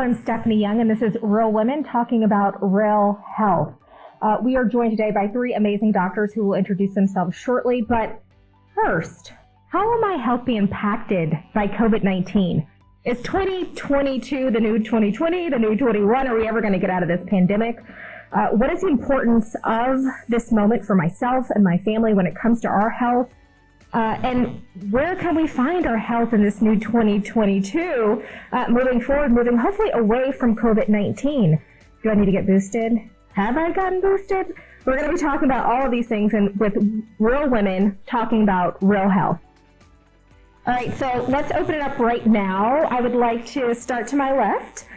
I'm Stephanie Young, and this is Real Women talking about real health. We are joined today by three amazing doctors who will introduce themselves shortly. But first, how will my health be impacted by COVID-19? Is 2022 the new 2020, the new 21? Are we ever going to get out of this pandemic? What is the importance of this moment for myself and my family when it comes to our health? And where can we find our health in this new 2022, moving forward, moving hopefully away from COVID-19? Do I need to get boosted? Have I gotten boosted? We're going to be talking about all of these things and with real women talking about real health. All right, so let's open it up right now. I would like to start to my left.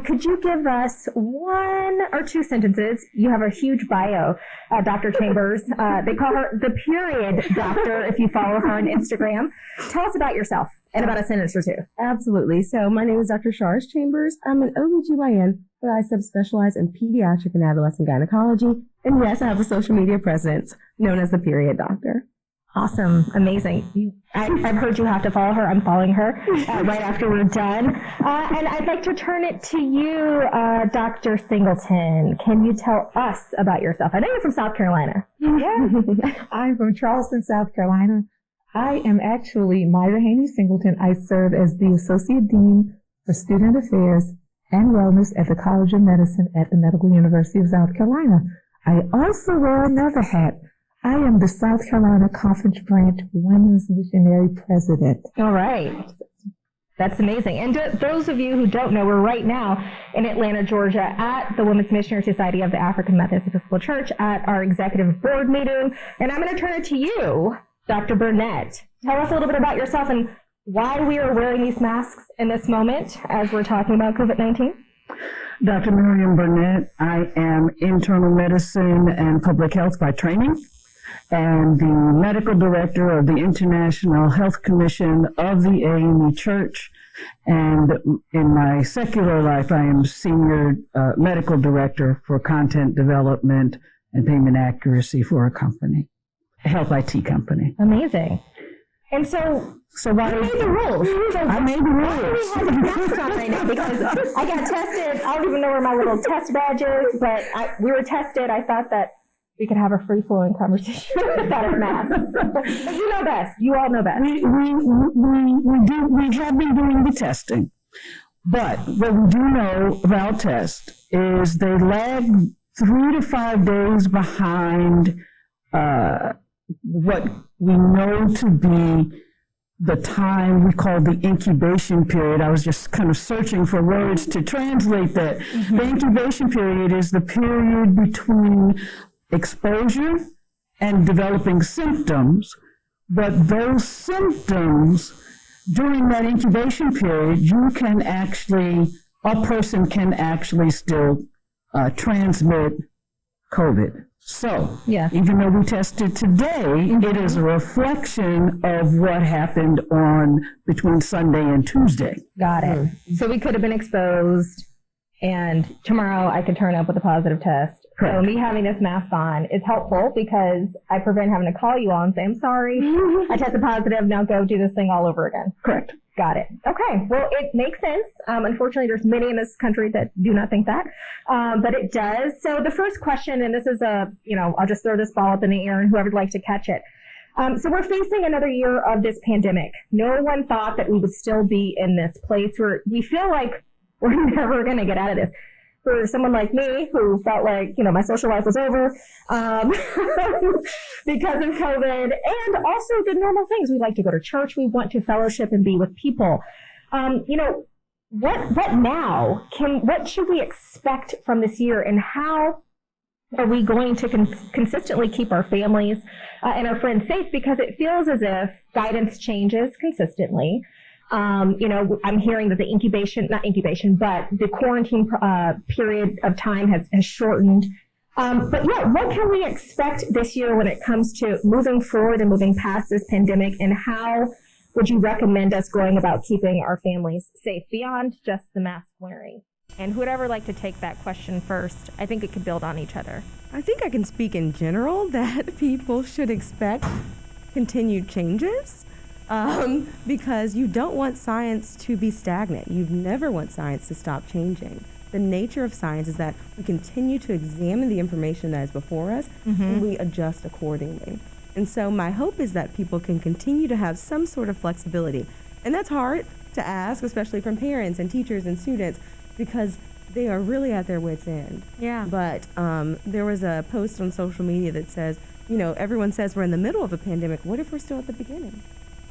Could you give us one or two sentences? You have a huge bio, Dr. Chambers. They call her the period doctor if you follow her on Instagram. Tell us about yourself and about a sentence or two. Absolutely. So my name is Dr. Charis Chambers. I'm an OBGYN, but I subspecialize in pediatric and adolescent gynecology. And yes, I have a social media presence known as the period doctor. Awesome. Amazing. I've heard you have to follow her. I'm following her right after we're done. And I'd like to turn it to you, Dr. Singleton. Can you tell us about yourself? I know you're from South Carolina. Yes. I'm from Charleston, South Carolina. I am actually Myra Haney-Singleton. I serve as the Associate Dean for Student Affairs and Wellness at the College of Medicine at the Medical University of South Carolina. I also wear another hat. I am the South Carolina Conference Branch Women's Missionary President. All right. That's amazing. And those of you who don't know, we're right now in Atlanta, Georgia at the Women's Missionary Society of the African Methodist Episcopal Church at our executive board meeting. And I'm going to turn it to you, Dr. Burnett. Tell us a little bit about yourself and why we are wearing these masks in this moment as we're talking about COVID-19. Dr. Miriam Burnett. I am internal medicine and public health by training, and the medical director of the International Health Commission of the AME Church. And in my secular life, I am senior medical director for content development and payment accuracy for a company, a health IT company. Amazing. And so why you made the rules? I made the rules. Why do we have the masks on right now? Because I got tested. I don't even know where my little test badge is, but we were tested. I thought that we could have a free-flowing conversation without our masks. But you know best. You all know best. We have been doing the testing. But what we do know about tests is they lag 3 to 5 days behind what we know to be the time we call the incubation period. I was just kind of searching for words to translate that. Mm-hmm. The incubation period is the period between exposure and developing symptoms, but those symptoms during that incubation period, a person can actually still transmit COVID. So, even though we tested today, it is a reflection of what happened between Sunday and Tuesday. Got it. Mm-hmm. So we could have been exposed, and tomorrow I could turn up with a positive test. Correct. So me having this mask on is helpful because I prevent having to call you all and say, I'm sorry, I tested positive, now go do this thing all over again. Correct. Got it. Okay. Well, it makes sense. Unfortunately, there's many in this country that do not think that, but it does. So the first question, and this is I'll just throw this ball up in the air and whoever would like to catch it. So we're facing another year of this pandemic. No one thought that we would still be in this place where we feel like we're never going to get out of this. For someone like me who felt like, my social life was over because of COVID, and also the normal things. We like to go to church. We want to fellowship and be with people. What now? What should we expect from this year, and how are we going to consistently keep our families and our friends safe? Because it feels as if guidance changes consistently. I'm hearing that the quarantine period of time has shortened. What can we expect this year when it comes to moving forward and moving past this pandemic, and how would you recommend us going about keeping our families safe beyond just the mask wearing? And who would ever like to take that question first? I think it could build on each other. I think I can speak in general that people should expect continued changes. because you don't want science to be stagnant. You never want science to stop changing. The nature of science is that we continue to examine the information that is before us and we adjust accordingly. And so my hope is that people can continue to have some sort of flexibility. And that's hard to ask, especially from parents and teachers and students, because they are really at their wits' end. Yeah. But there was a post on social media that says, you know, everyone says we're in the middle of a pandemic. What if we're still at the beginning?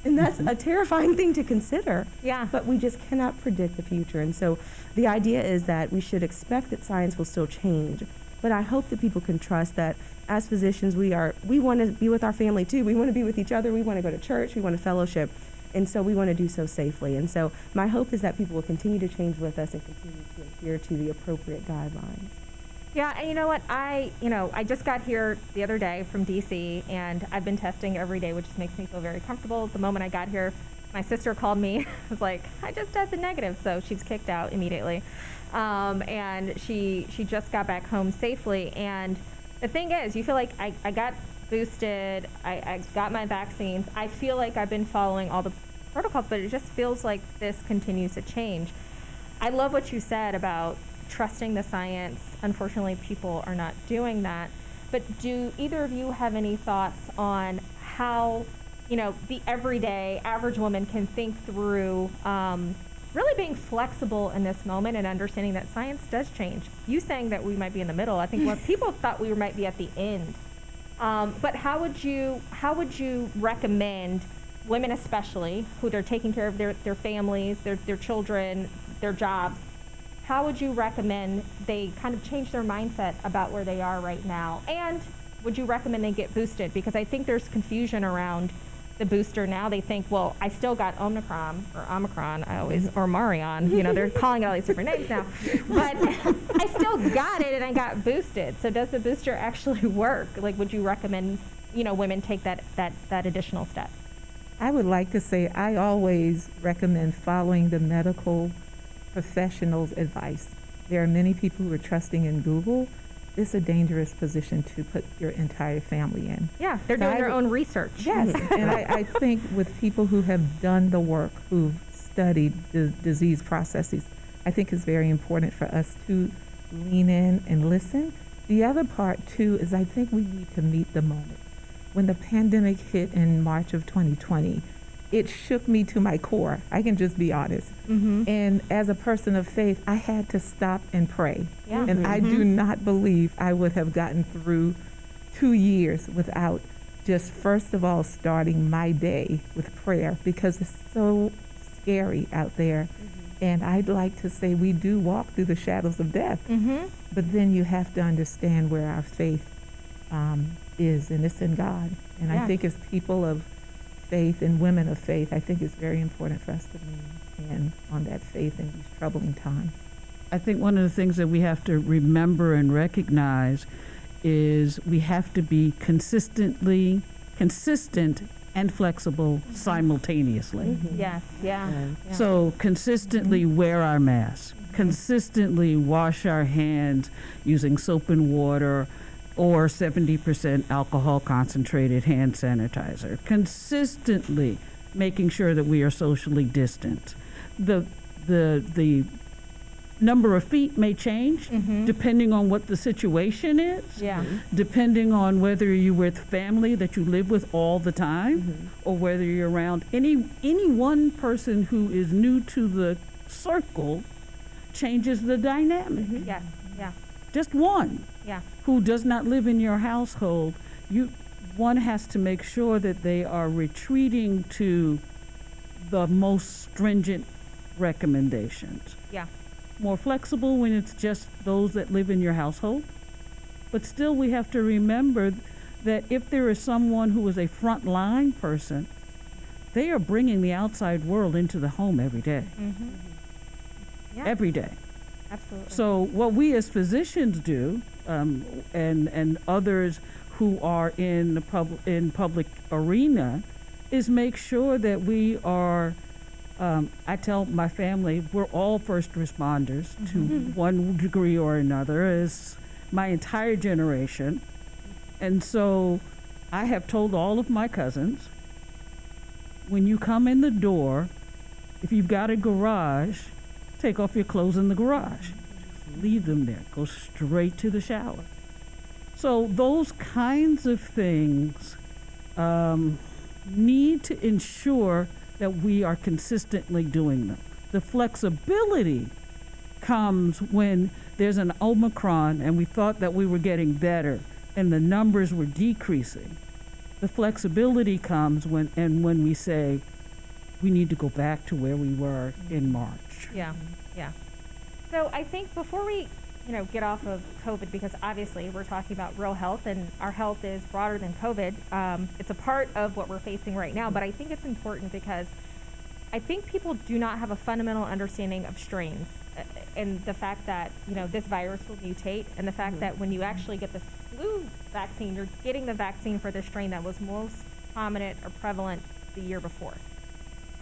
And that's a terrifying thing to consider. Yeah. But we just cannot predict the future. And so the idea is that we should expect that science will still change. But I hope that people can trust that as physicians, we want to be with our family too. We want to be with each other. We want to go to church. We want to fellowship. And so we want to do so safely. And so my hope is that people will continue to change with us and continue to adhere to the appropriate guidelines. Yeah, and you know what? I just got here the other day from DC, and I've been testing every day, which makes me feel very comfortable. The moment I got here, my sister called me. I was like, I just tested negative, so she's kicked out immediately. And she just got back home safely. And the thing is, you feel like I got boosted, I got my vaccines. I feel like I've been following all the protocols, but it just feels like this continues to change. I love what you said about trusting the science. Unfortunately, people are not doing that. But do either of you have any thoughts on how, you know, the everyday average woman can think through really being flexible in this moment and understanding that science does change? You saying that we might be in the middle, I think what people thought we might be at the end. But how would you recommend women, especially who they're taking care of their families, their children, their jobs? How would you recommend they kind of change their mindset about where they are right now? And would you recommend they get boosted? Because I think there's confusion around the booster now. They think, well, I still got Omicron, or Marion, you know, they're calling it all these different names now. But I still got it and I got boosted. So does the booster actually work? Like, would you recommend, you know, women take that additional step? I would like to say I always recommend following the medical professionals' advice. There are many people who are trusting in Google. It's a dangerous position to put your entire family in. Yeah, they're doing their own research. Yes, and I think with people who have done the work, who've studied the disease processes, I think it's very important for us to lean in and listen. The other part, too, is I think we need to meet the moment. When the pandemic hit in March of 2020, it shook me to my core. I can just be honest. And as a person of faith, I had to stop and pray. Yeah. And I do not believe I would have gotten through 2 years without just, first of all, starting my day with prayer, because it's so scary out there. And I'd like to say we do walk through the shadows of death. But then you have to understand where our faith is, and it's in God. And I think as people of faith and women of faith, I think it's very important for us to lean in on that faith in these troubling times. I think one of the things that we have to remember and recognize is we have to be consistent and flexible simultaneously. Yes, yeah. So consistently wear our masks, consistently wash our hands using soap and water or 70% alcohol concentrated hand sanitizer, consistently making sure that we are socially distant. The number of feet may change depending on what the situation is, depending on whether you're with family that you live with all the time, or whether you're around any one person who is new to the circle changes the dynamic. Yes, yeah. Just one. Yeah. Who does not live in your household, one has to make sure that they are retreating to the most stringent recommendations. Yeah. More flexible when it's just those that live in your household. But still, we have to remember that if there is someone who is a frontline person, they are bringing the outside world into the home every day. Yeah. Every day. Absolutely. So what we as physicians do, and others who are in the public arena, is make sure that we are. I tell my family we're all first responders to one degree or another. As my entire generation, and so I have told all of my cousins, when you come in the door, if you've got a garage, take off your clothes in the garage. Just leave them there. Go straight to the shower. So those kinds of things need to ensure that we are consistently doing them. The flexibility comes when there's an Omicron and we thought that we were getting better and the numbers were decreasing. The flexibility comes when we say we need to go back to where we were in March. Yeah, yeah. So I think before we, get off of COVID, because obviously we're talking about real health and our health is broader than COVID. It's a part of what we're facing right now, but I think it's important because I think people do not have a fundamental understanding of strains and the fact that, this virus will mutate, and the fact that when you actually get the flu vaccine, you're getting the vaccine for the strain that was most prominent or prevalent the year before.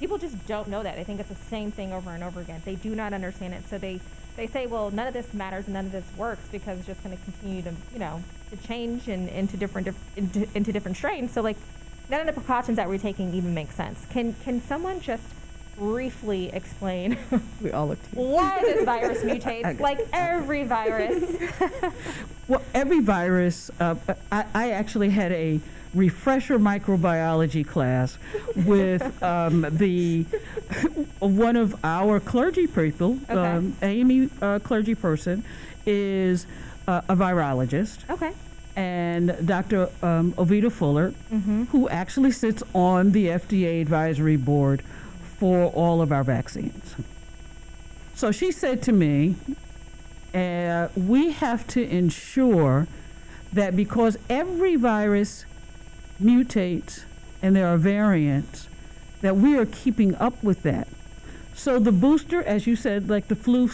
People just don't know that. They think it's the same thing over and over again. They do not understand it. So they say, well, none of this matters and none of this works because it's just going to continue to, to change and into different strains. So none of the precautions that we're taking even make sense. Can someone just briefly explain We all look why this virus mutates like every virus? Well, every virus, I actually had a refresher microbiology class with one of our clergy people, AME clergy person, is a virologist. Okay. And Dr. Ovita Fuller, who actually sits on the FDA advisory board for all of our vaccines. So she said to me, we have to ensure that because every virus mutates and there are variants, that we are keeping up with that. So the booster, as you said, like the flu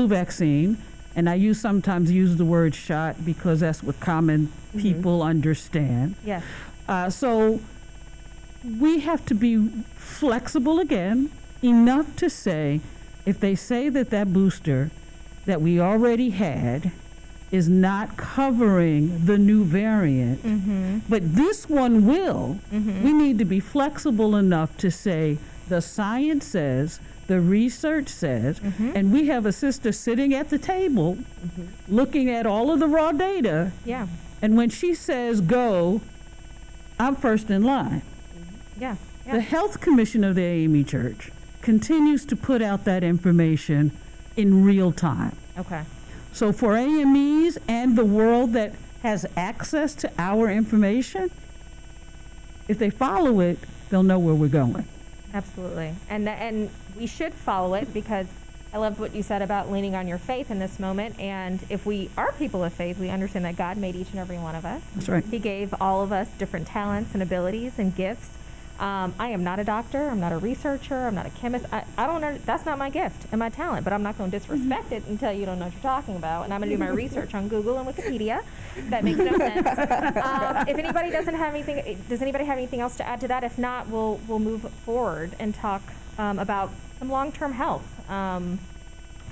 vaccine, and I sometimes use the word shot because that's what common people understand. Yes. So we have to be flexible again, enough to say, if they say that booster that we already had is not covering the new variant, but this one will, we need to be flexible enough to say the science says, the research says, and we have a sister sitting at the table looking at all of the raw data. Yeah. And when she says go, I'm first in line. Yeah. The Health Commission of the AME Church continues to put out that information in real time. Okay. So for AMEs and the world that has access to our information, if they follow it, they'll know where we're going. Absolutely. And we should follow it because I loved what you said about leaning on your faith in this moment. And if we are people of faith, we understand that God made each and every one of us. That's right. He gave all of us different talents and abilities and gifts. I am not a doctor. I'm not a researcher. I'm not a chemist. I don't know. That's not my gift and my talent, but I'm not going to disrespect it and tell you don't know what you're talking about. And I'm going to do my research on Google and Wikipedia. That makes no sense. If anybody does anybody have anything else to add to that? If not, we'll move forward and talk about some long-term health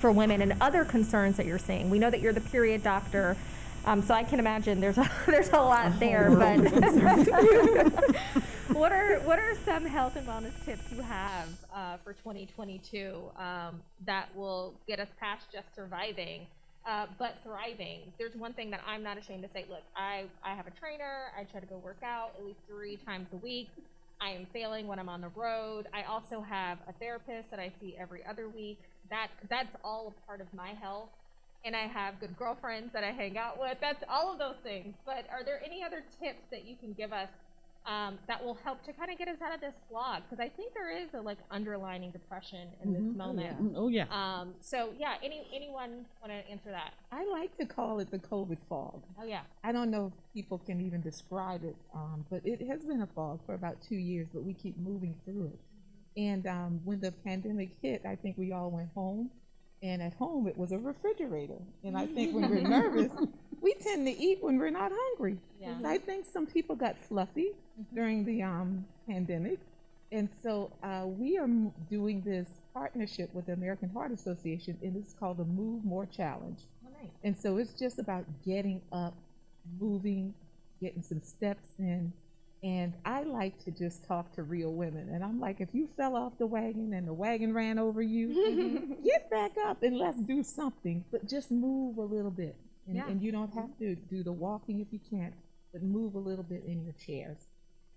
for women and other concerns that you're seeing. We know that you're the period doctor. So I can imagine there's a lot there, but what are some health and wellness tips you have for 2022 that will get us past just surviving, but thriving? There's one thing that I'm not ashamed to say. Look, I have a trainer. I try to go work out at least 3 times a week. I am failing when I'm on the road. I also have a therapist that I see every other week. That's all a part of my health. And I have good girlfriends that I hang out with. That's all of those things. But are there any other tips that you can give us that will help to kind of get us out of this slog? Because I think there is a underlining depression in this moment. Oh yeah. So yeah, anyone want to answer that? I like to call it the COVID fog. Oh yeah. I don't know if people can even describe it, but it has been a fog for about 2 years, but we keep moving through it. And when the pandemic hit, I think we all went home. And at home, it was a refrigerator. And I think when we're nervous, we tend to eat when we're not hungry. Yeah. So I think some people got fluffy during the pandemic. And so we are doing this partnership with the American Heart Association, and it's called the Move More Challenge. Oh, nice. And so it's just about getting up, moving, getting some steps in. And I like to just talk to real women. And I'm like, if you fell off the wagon and the wagon ran over you, get back up and let's do something. But just move a little bit. And you don't have to do the walking if you can't, but move a little bit in your chairs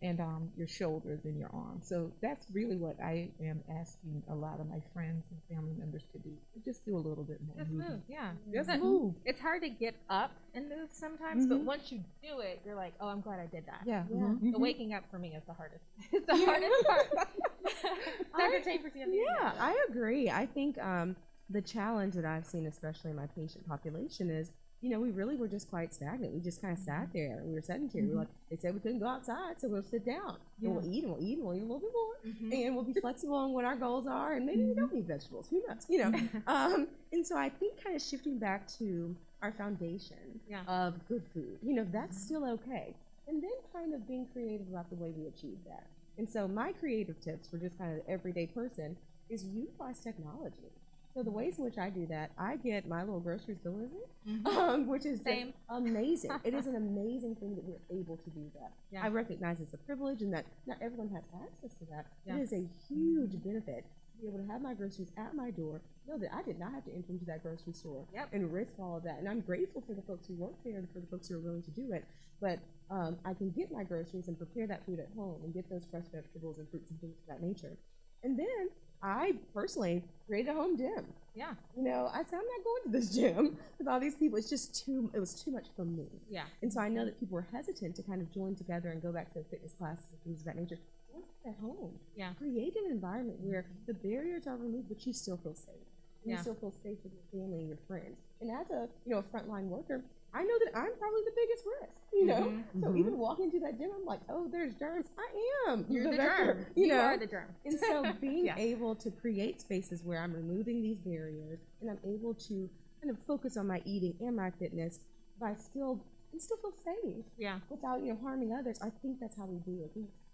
and your shoulders and your arms. So that's really what I am asking a lot of my friends and family members to do. Just do a little bit more. Just movement. move, yeah. Just move. It's hard to get up and move sometimes, but once you do it, you're like, oh, I'm glad I did that. Yeah. The waking up for me is the hardest. It's the hardest part. Dr. Chambers, you have anything Yeah, to add? I agree. I think the challenge that I've seen, especially in my patient population, is we really were just quite stagnant. We just kind of sat there. We were sedentary. We were like, they said we couldn't go outside, so we'll sit down. And we'll eat and we'll eat and we'll eat a little bit more. And we'll be flexible on what our goals are. And maybe we don't eat vegetables. Who knows? And so I think kind of shifting back to our foundation of good food, that's still okay. And then kind of being creative about the way we achieve that. And so my creative tips for just kind of the everyday person is utilize technology. So the ways in which I do that, I get my little groceries delivered, which is just amazing. It is an amazing thing that we're able to do that. Yeah. I recognize it's a privilege and that not everyone has access to that. It is a huge benefit to be able to have my groceries at my door, know that I did not have to enter into that grocery store and risk all of that. And I'm grateful for the folks who work there and for the folks who are willing to do it. But I can get my groceries and prepare that food at home and get those fresh vegetables and fruits and things of that nature. And then I personally created a home gym. Yeah. I said, I'm not going to this gym with all these people. It was too much for me. Yeah. And so I know that people were hesitant to kind of join together and go back to fitness classes and things of that nature. Work at home. Yeah. Create an environment where the barriers are removed, but you still feel safe. You still feel safe with your family and your friends. And as a frontline worker, I know that I'm probably the biggest risk, So even walking into that gym, I'm like, oh, there's germs. I am. You're the vector, germ. You are the germ. And so being able to create spaces where I'm removing these barriers and I'm able to kind of focus on my eating and my fitness by still feel safe. Yeah. Without, harming others. I think that's how we do it.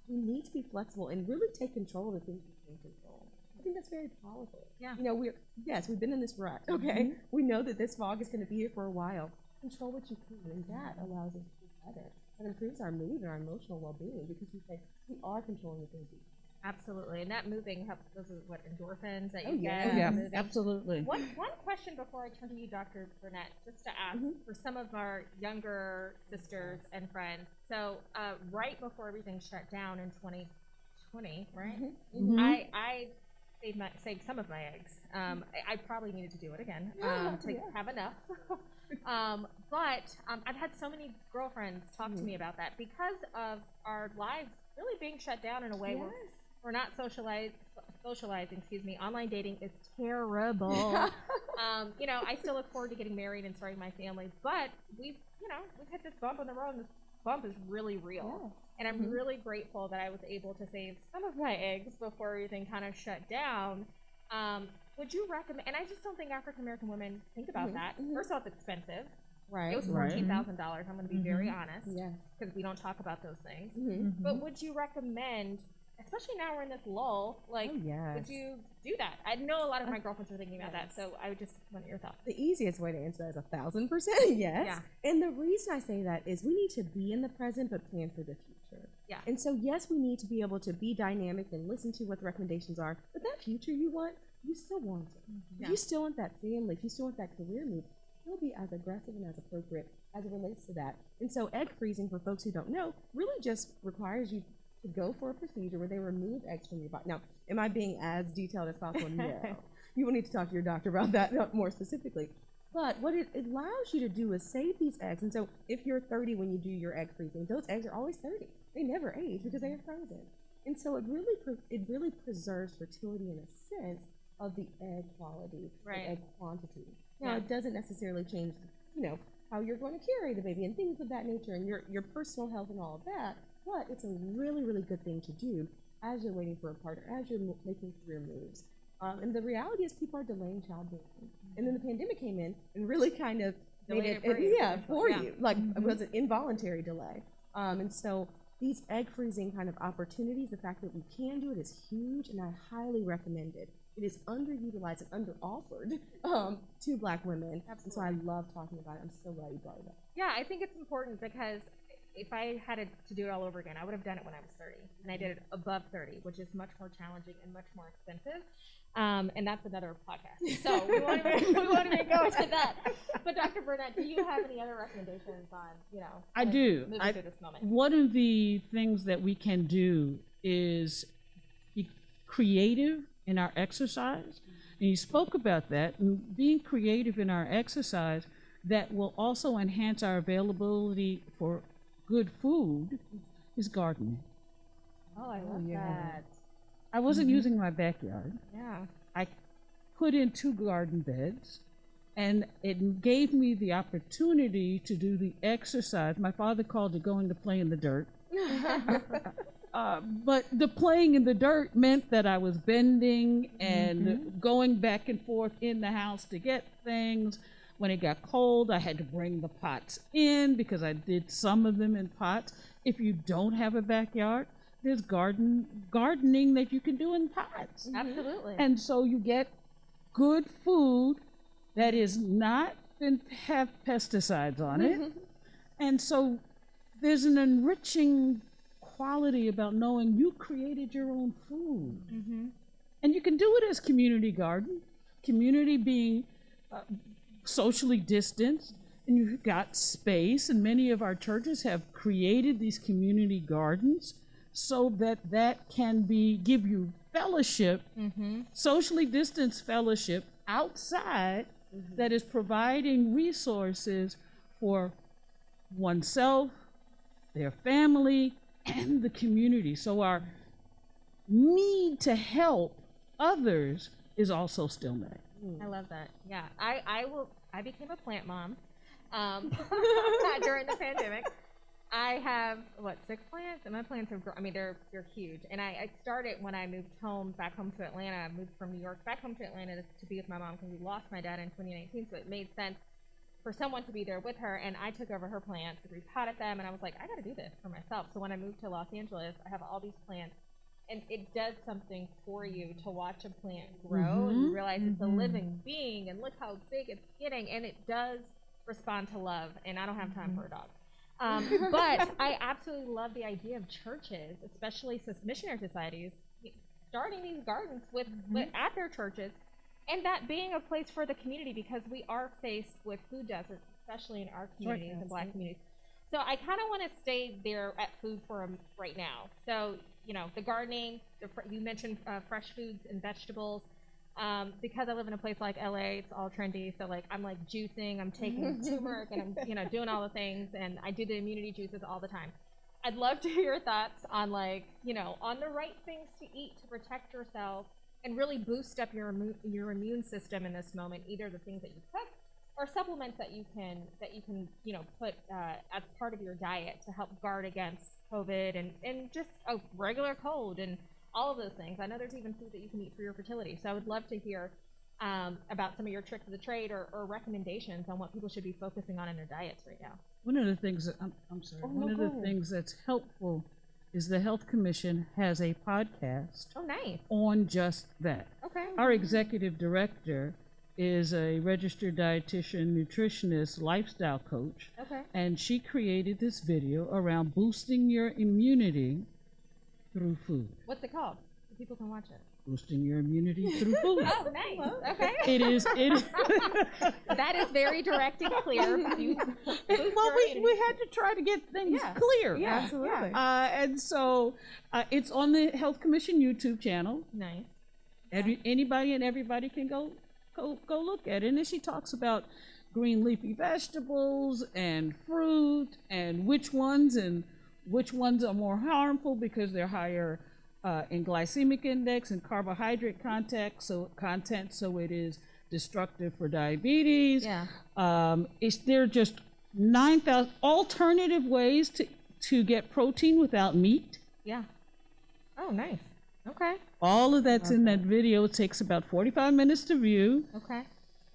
We need to be flexible and really take control of the things we can control. I think that's very powerful. Yeah. We've been in this rut, okay? We know that this fog is going to be here for a while. Control what you can, and that allows us to do better. That improves our mood and our emotional well-being because we are controlling the things we do. Absolutely. And that moving helps, those are what, endorphins that you yeah. get? Yeah, moving. absolutely. One question before I turn to you, Dr. Burnett, just to ask for some of our younger sisters and friends. So right before everything shut down in 2020, right? I saved some of my eggs. I probably needed to do it again to have enough. But I've had so many girlfriends talk to me about that because of our lives really being shut down in a way where we're not socializing. Online dating is terrible. I still look forward to getting married and starting my family, but we've hit this bump in the road, and this bump is really real. And I'm really grateful that I was able to save some of my eggs before everything kind of shut down. Would you recommend, and I just don't think African American women think about that. First of all, it's expensive. Right. It was $14,000. I'm going to be very honest. Yes. Because we don't talk about those things. But would you recommend, especially now we're in this lull, would you do that? I know a lot of my girlfriends are thinking about that, so I would just want your thoughts. The easiest way to answer that is 1,000% yes. Yeah. And the reason I say that is we need to be in the present but plan for the future. Yeah. And so yes, we need to be able to be dynamic and listen to what the recommendations are, but that future you want, you still want it. If you still want that family, if you still want that career move, still be as aggressive and as appropriate as it relates to that. And so egg freezing, for folks who don't know, really just requires you to go for a procedure where they remove eggs from your body. Now, am I being as detailed as possible? No. You will need to talk to your doctor about that more specifically. But what it allows you to do is save these eggs. And so if you're 30 when you do your egg freezing, those eggs are always 30. They never age because they are frozen. And so it really preserves fertility in a sense of the egg quality, the egg quantity. Now, it doesn't necessarily change, how you're going to carry the baby and things of that nature and your personal health and all of that. But it's a really, really good thing to do as you're waiting for a partner, as you're making career moves. And the reality is people are delaying childbearing. And then the pandemic came in and really kind of made it for you. Like it was an involuntary delay. And so these egg freezing kind of opportunities, the fact that we can do it is huge, and I highly recommend it. It is underutilized and underoffered to Black women. And so I love talking about it. I'm so glad you brought it up. Yeah, I think it's important because if I had to do it all over again, I would have done it when I was 30, and I did it above 30, which is much more challenging and much more expensive. And that's another podcast. So we won't even go into that. But Dr. Burnett, do you have any other recommendations on, I do. moving through this moment? One of the things that we can do is be creative in our exercise. And you spoke about that, and being creative in our exercise that will also enhance our availability for good food is gardening. Oh, I love that. I wasn't using my backyard. Yeah. I put in 2 garden beds, and it gave me the opportunity to do the exercise. My father called it going to play in the dirt. But the playing in the dirt meant that I was bending and going back and forth in the house to get things. When it got cold, I had to bring the pots in because I did some of them in pots. If you don't have a backyard, there's gardening that you can do in pots. Absolutely. And so you get good food that is not have pesticides on it. And so there's an enriching quality about knowing you created your own food. And you can do it as community garden, community being socially distanced, and you've got space, and many of our churches have created these community gardens so that can give you fellowship, socially distanced fellowship outside that is providing resources for oneself, their family, and the community. So our need to help others is also still met. I love that. Yeah, I became a plant mom during the pandemic. I have 6 plants, and my plants have grown. I mean, they're huge. And I started when I moved back home to Atlanta. I moved from New York back home to Atlanta to be with my mom because we lost my dad in 2019. So it made sense for someone to be there with her, and I took over her plants and repotted them. And I was like, I got to do this for myself. So when I moved to Los Angeles, I have all these plants. And it does something for you to watch a plant grow and you realize it's a living being, and look how big it's getting, and it does respond to love, and I don't have time for a dog. But I absolutely love the idea of churches, especially missionary societies, starting these gardens with at their churches, and that being a place for the community, because we are faced with food deserts, especially in our communities and Black communities. So I kind of want to stay there at food for right now. So, the gardening, you mentioned fresh foods and vegetables. Because I live in a place like LA, it's all trendy. So I'm juicing, I'm taking turmeric, and I'm, doing all the things. And I do the immunity juices all the time. I'd love to hear your thoughts on on the right things to eat to protect yourself and really boost up your immune system in this moment, either the things that you cook or supplements that you can put as part of your diet to help guard against COVID and just a regular cold and all of those things. I know there's even food that you can eat for your fertility. So I would love to hear about some of your tricks of the trade or recommendations on what people should be focusing on in their diets right now. One of the things that one of the things that's helpful is the Health Commission has a podcast on just that. Okay. Our executive director is a registered dietitian, nutritionist, lifestyle coach. Okay. And she created this video around boosting your immunity through food. What's it called? So people can watch it. Boosting your immunity through food. Oh, nice. Okay. It is. That is very direct and clear. Well, we had to try to get things clear. Yeah, absolutely. And so it's on the Health Commission YouTube channel. Nice. Anybody and everybody can go look at it. And then she talks about green leafy vegetables and fruit and which ones are more harmful because they're higher in glycemic index and carbohydrate content, so it is destructive for diabetes. Yeah. There are just 9,000 alternative ways to get protein without meat. Yeah. Oh, nice. Okay. All of that's in that video. It takes about 45 minutes to view. Okay.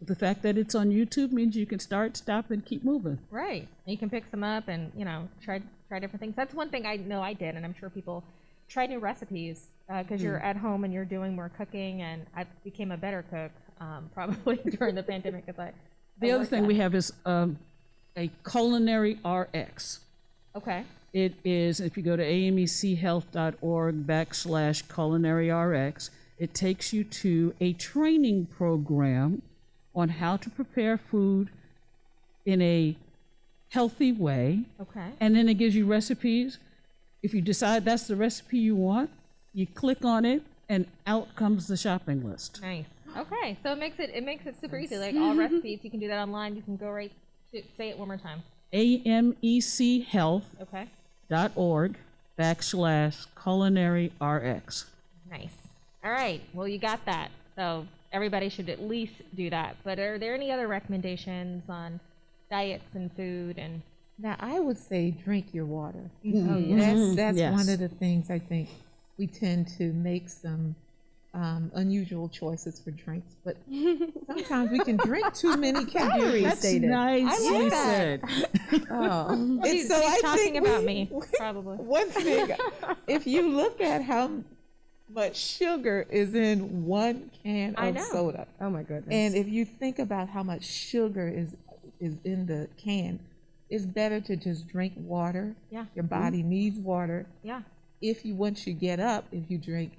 The fact that it's on YouTube means you can start, stop, and keep moving. Right. And you can pick some up and, try different things. That's one thing I know I did, and I'm sure people try new recipes because you're at home and you're doing more cooking, and I became a better cook probably during the pandemic. The other thing we have is a culinary RX. Okay. It is, if you go to amechealth.org/culinaryrx, it takes you to a training program on how to prepare food in a healthy way. Okay. And then it gives you recipes. If you decide that's the recipe you want, you click on it, and out comes the shopping list. Nice. Okay. So it makes it super easy. Like all recipes, you can do that online. You can go right to, say it one more time. amechealth.org/culinaryrx. Nice. All right. Well, you got that. So everybody should at least do that. But are there any other recommendations on diets and food and? Now, I would say drink your water. Oh, That's Yes. one of the things I think we tend to make some unusual choices for drinks, but sometimes we can drink too many calories. That's nicely said. And He's so I talking think about me, probably. one thing, if you look at how much sugar is in one can I of know. soda, Oh my goodness. and if you think about how much sugar is in the can, it's better to just drink water. Yeah. Your body needs water. Yeah. Once you get up, if you drink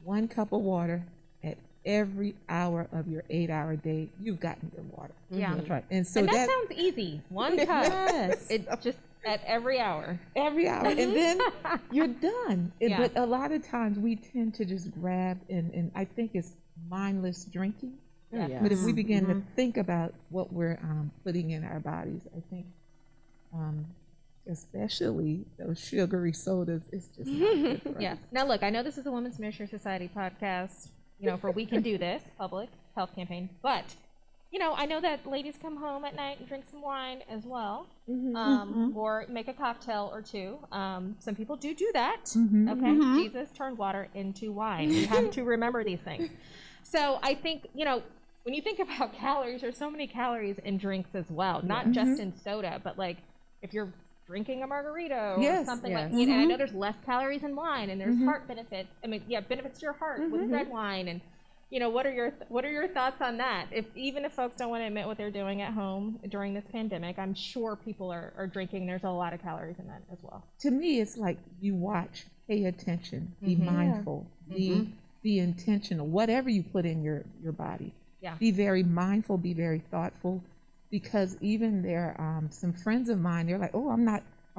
1 cup of water at every hour of your 8-hour day, you've gotten your water. Yeah. That's right. And so And that that sounds easy. 1 cup. Yes. It just at every hour. every hour, and then you're done. Yeah. But a lot of times we tend to just grab, and I think it's mindless drinking. Yeah. Yeah. But if we begin to think about what we're putting in our bodies, I think especially those sugary sodas, it's just not good for us. Yes. Now, look, I know this is a Women's Missionary Society podcast, for We Can Do This, public health campaign, but, I know that ladies come home at night and drink some wine as well, or make a cocktail or two. Some people do that, okay? Jesus turned water into wine. You have to remember these things. So I think, when you think about calories, there's so many calories in drinks as well, not just in soda, but like if you're drinking a margarita or Yes, something yes. like, and I know there's less calories in wine, and there's heart benefits. I mean, benefits to your heart with red wine, and what are your thoughts on that? Even if folks don't want to admit what they're doing at home during this pandemic, I'm sure people are drinking. There's a lot of calories in that as well. To me, it's like you watch, pay attention, be mindful, be intentional. Whatever you put in your body, be very mindful, be very thoughtful. Because even there are some friends of mine, they're like, oh, I'm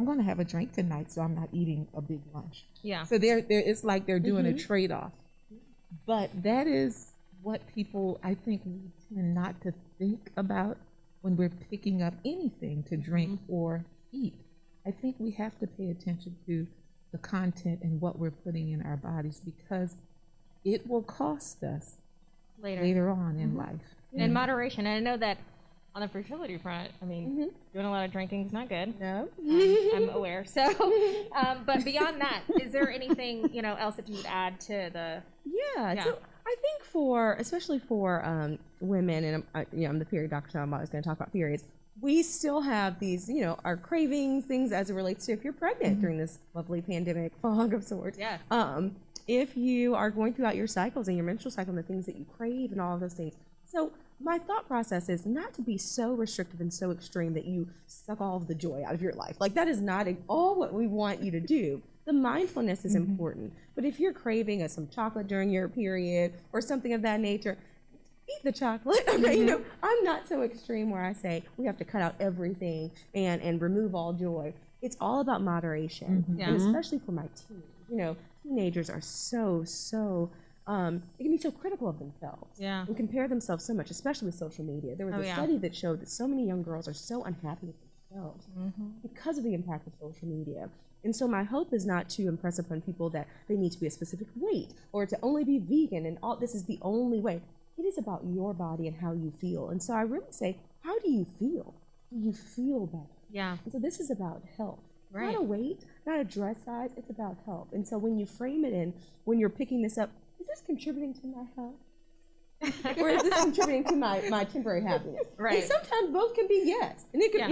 going to have a drink tonight, so I'm not eating a big lunch. Yeah. So it's like they're doing a trade-off. But that is what people, I think, we tend not to think about when we're picking up anything to drink or eat. I think we have to pay attention to the content and what we're putting in our bodies, because it will cost us later on in life. In moderation. And I know that on the fertility front, I mean, doing a lot of drinking is not good. No. I'm aware. So, but beyond that, is there anything else that you would add to the? Yeah. So I think especially for women, and I'm the period doctor, so I'm always going to talk about periods. We still have these, our cravings, things as it relates to if you're pregnant during this lovely pandemic fog of sorts. Yes. If you are going throughout your cycles and your menstrual cycle and the things that you crave and all of those things. So my thought process is not to be so restrictive and so extreme that you suck all of the joy out of your life. Like, that is not at all what we want you to do. The mindfulness is important. But if you're craving some chocolate during your period or something of that nature, eat the chocolate. Okay, I'm not so extreme where I say we have to cut out everything and remove all joy. It's all about moderation, and especially for my teens. Teenagers are so they can be so critical of themselves and compare themselves so much, especially with social media. There was a study that showed that so many young girls are so unhappy with themselves because of the impact of social media. And so my hope is not to impress upon people that they need to be a specific weight or to only be vegan and all this is the only way. It is about your body and how you feel. And so I really say, how do you feel? Do you feel better? Yeah. And so this is about health. Right. Not a weight, not a dress size, it's about health. And so when you frame it in, when you're picking this up, is this contributing to my health? Or is this contributing to my temporary happiness? Right. And sometimes both can be yes. And it could,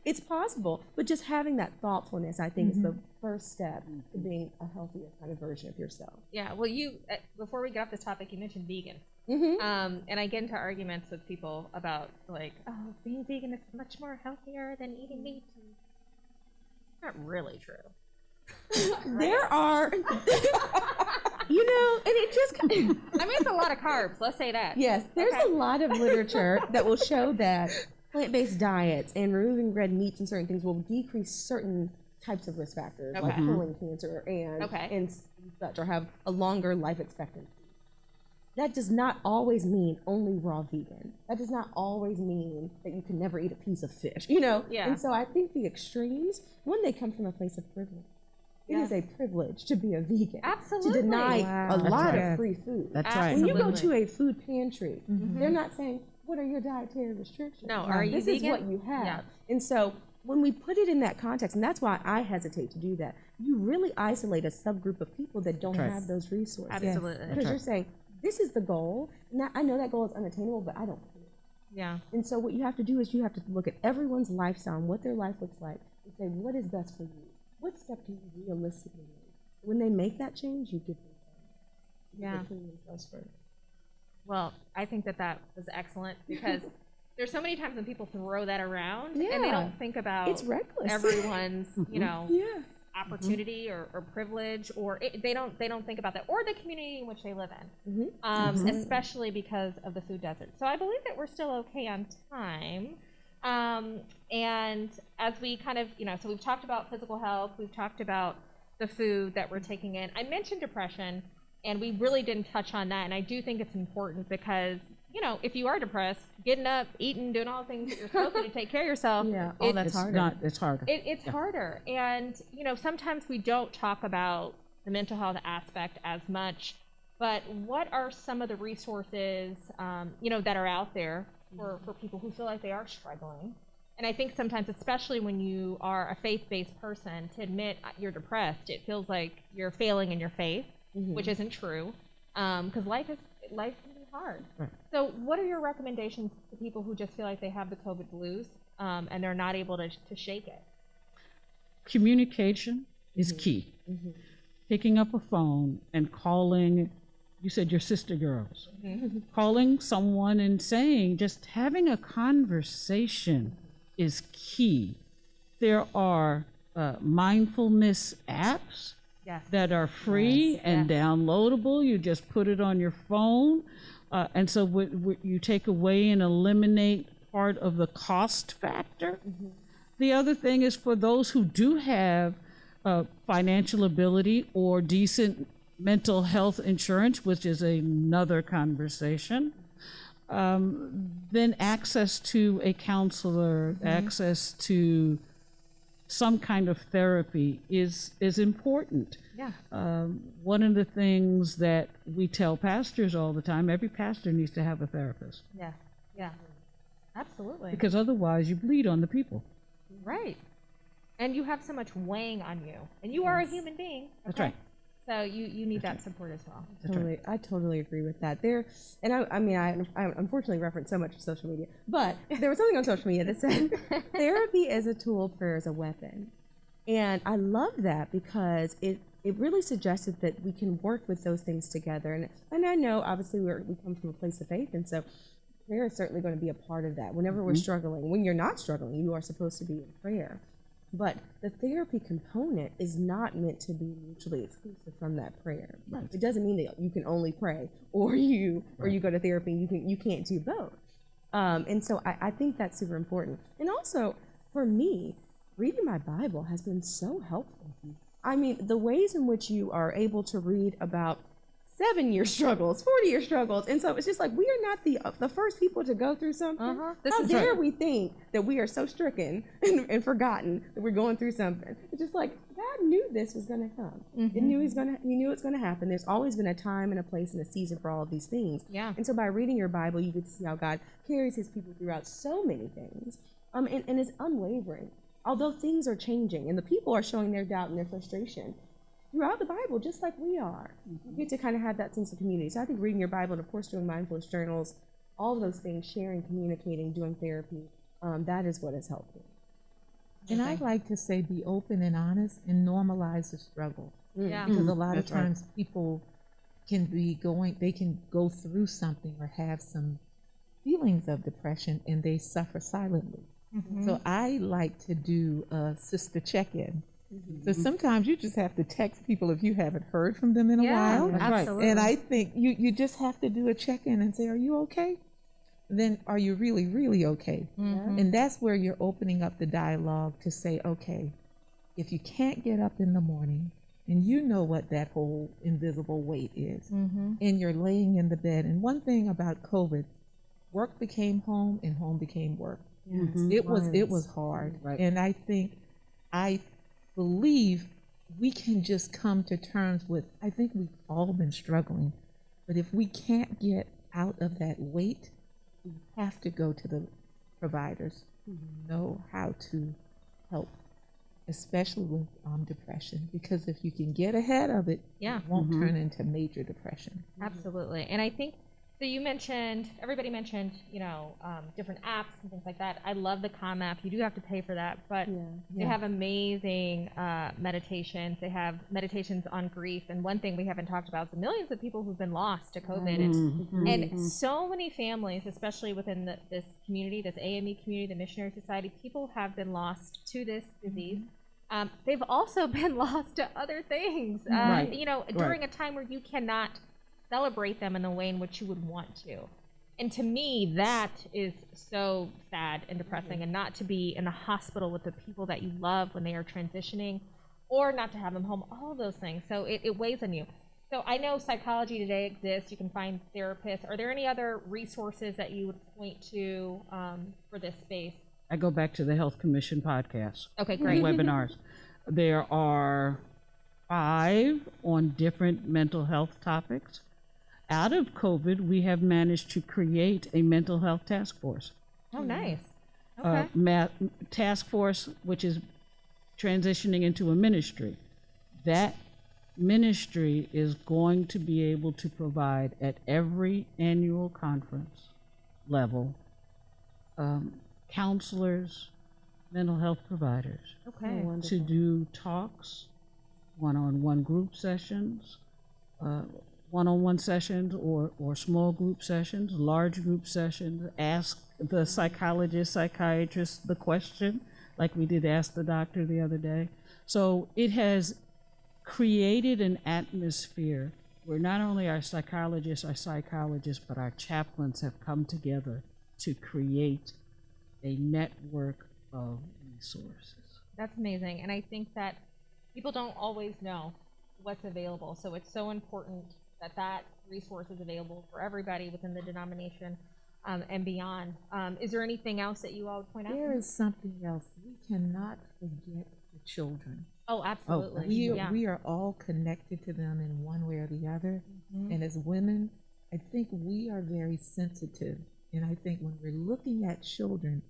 it's possible. But just having that thoughtfulness, I think, is the first step to being a healthier kind of version of yourself. Yeah. Well, you before we get off this topic, you mentioned vegan. And I get into arguments with people about like, oh, being vegan is much more healthier than eating meat. Not really true. There are, and it just, I mean, it's a lot of carbs. Let's say that. yes, there's a lot of literature that will show that plant-based diets and removing red meats and certain things will decrease certain types of risk factors, like colon cancer and such, or have a longer life expectancy. That does not always mean only raw vegan. That does not always mean that you can never eat a piece of fish, Yeah. And so I think the extremes, when they come from a place of privilege, it is a privilege to be a vegan. Absolutely. To deny a lot right. of free food. That's right. When you go to a food pantry, they're not saying, what are your dietary restrictions? No, are you this vegan? Is what you have. Yeah. And so when we put it in that context, and that's why I hesitate to do that, you really isolate a subgroup of people that don't have those resources. Absolutely. Because you're saying, this is the goal. And I know that goal is unattainable, but I don't care. Yeah. And so what you have to do is you have to look at everyone's lifestyle and what their life looks like and say, what is best for you? What step can you realistically make? When they make that change, you give them time. Yeah. First. Well, I think that was excellent because there's so many times when people throw that around and they Yeah. don't think about It's reckless. everyone's, Yeah. opportunity or privilege, or they don't think about that, or the community in which they live in, especially because of the food desert. So I believe that we're still okay on time. And as we kind of, so we've talked about physical health, we've talked about the food that we're taking in. I mentioned depression, and we really didn't touch on that. And I do think it's important because, if you are depressed, getting up, eating, doing all the things that you're supposed to take care of yourself, that's harder. It's harder. It's harder. And, sometimes we don't talk about the mental health aspect as much, but what are some of the resources, that are out there for people who feel like they are struggling? And I think sometimes, especially when you are a faith-based person, to admit you're depressed, it feels like you're failing in your faith, which isn't true, because life can be hard. Right. So what are your recommendations to people who just feel like they have the COVID blues and they're not able to shake it? Communication is key. Picking up a phone and calling, you said your sister girls, calling someone and saying, just having a conversation is key. There are mindfulness apps that are free and downloadable. You just put it on your phone. And so you take away and eliminate part of the cost factor. The other thing is for those who do have financial ability or decent mental health insurance, which is another conversation, then access to a counselor, access to some kind of therapy is important. One of the things that we tell pastors all the time, every pastor needs to have a therapist. Yeah, absolutely. Because otherwise you bleed on the people. Right. And you have so much weighing on you. And you are a human being. That's right. So you need that support as well. I totally agree with that. I unfortunately reference so much of social media, but there was something on social media that said therapy is a tool, prayer is a weapon. And I love that because it really suggested that we can work with those things together. And I know obviously we come from a place of faith, and so prayer is certainly going to be a part of that. Whenever we're struggling, when you're not struggling, you are supposed to be in prayer. But the therapy component is not meant to be mutually exclusive from that prayer. Right. It doesn't mean that you can only pray or you go to therapy. You can't do both. And so I think that's super important. And also for me, reading my Bible has been so helpful. I mean, the ways in which you are able to read about 7-year struggles, 40-year struggles. And so it's just like, we are not the first people to go through something. How dare we think that we are so stricken and forgotten that we're going through something? It's just like, God knew this was going to come. He knew it's going to happen. There's always been a time and a place and a season for all of these things. Yeah. And so by reading your Bible, you get to see how God carries his people throughout so many things. And is unwavering. Although things are changing and the people are showing their doubt and their frustration, throughout the Bible, just like we are, you get to kind of have that sense of community. So I think reading your Bible and, of course, doing mindfulness journals, all of those things, sharing, communicating, doing therapy, that is what has helped me. And I'd like to say be open and honest and normalize the struggle. Yeah. Because a lot of That's right. times people can go through something or have some feelings of depression and they suffer silently. So I like to do a sister check-in So sometimes you just have to text people if you haven't heard from them in a while. That's right. absolutely. And I think you just have to do a check-in and say, are you okay? Then are you really, really okay? And that's where you're opening up the dialogue to say, okay, if you can't get up in the morning, and you know what that whole invisible weight is, and you're laying in the bed. And one thing about COVID, work became home and home became work. It was hard. Right. And I believe we can just come to terms with, I think we've all been struggling, but if we can't get out of that weight, we have to go to the providers who know how to help, especially with depression, because if you can get ahead of it, Yeah. it won't turn into major depression. Absolutely. And I think, so you mentioned, everybody mentioned, different apps and things like that. I love the Calm app. You do have to pay for that, but they have amazing meditations. They have meditations on grief. And one thing we haven't talked about is the millions of people who've been lost to COVID. And so many families, especially within this community, this AME community, the Missionary Society, people have been lost to this disease. They've also been lost to other things, during a time where you cannot celebrate them in the way in which you would want to. And to me, that is so sad and depressing, and not to be in the hospital with the people that you love when they are transitioning, or not to have them home, all of those things. So it weighs on you. So I know Psychology Today exists. You can find therapists. Are there any other resources that you would point to for this space? I go back to the Health Commission podcast. Okay, great. Webinars. There are 5 on different mental health topics. Out of COVID, we have managed to create a mental health task force. Oh, nice. Okay. Task force, which is transitioning into a ministry. That ministry is going to be able to provide at every annual conference level counselors, mental health providers Okay. to do talks, one-on-one group sessions, one-on-one sessions or small group sessions, large group sessions, ask the psychologist, psychiatrist the question, like we did ask the doctor the other day. So it has created an atmosphere where not only our psychologists, but our chaplains have come together to create a network of resources. That's amazing. And I think that people don't always know what's available. So it's so important that resource is available for everybody within the denomination and beyond. Is there anything else that you all would point out? There is something else. We cannot forget the children. Oh, absolutely. We are all connected to them in one way or the other. And as women, I think we are very sensitive. And I think when we're looking at children,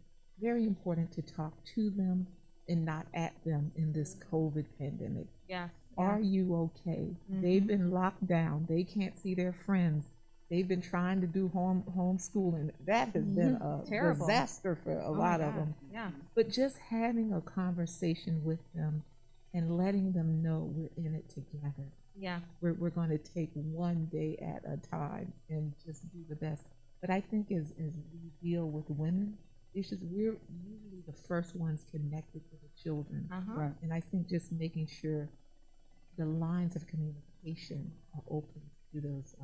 very important to talk to them and not at them in this COVID pandemic. Yeah. Are you okay? They've been locked down. They can't see their friends. They've been trying to do homeschooling. That has been a Terrible. disaster for a lot of them. Yeah. But just having a conversation with them and letting them know we're in it together. Yeah. We're going to take one day at a time and just do the best. But I think as we deal with women issues, we're usually the first ones connected to the children. Right. And I think just making sure the lines of communication are open to those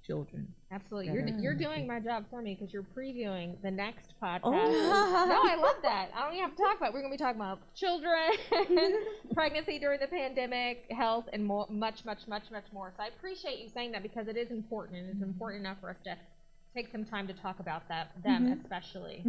children. Absolutely. that You're are doing my job for me because you're previewing the next podcast. Oh. No, I love that. I don't even have to talk about it. We're going to be talking about children, pregnancy during the pandemic, health, and more, much more. So I appreciate you saying that because it is important, and it's important enough for us to take some time to talk about them especially.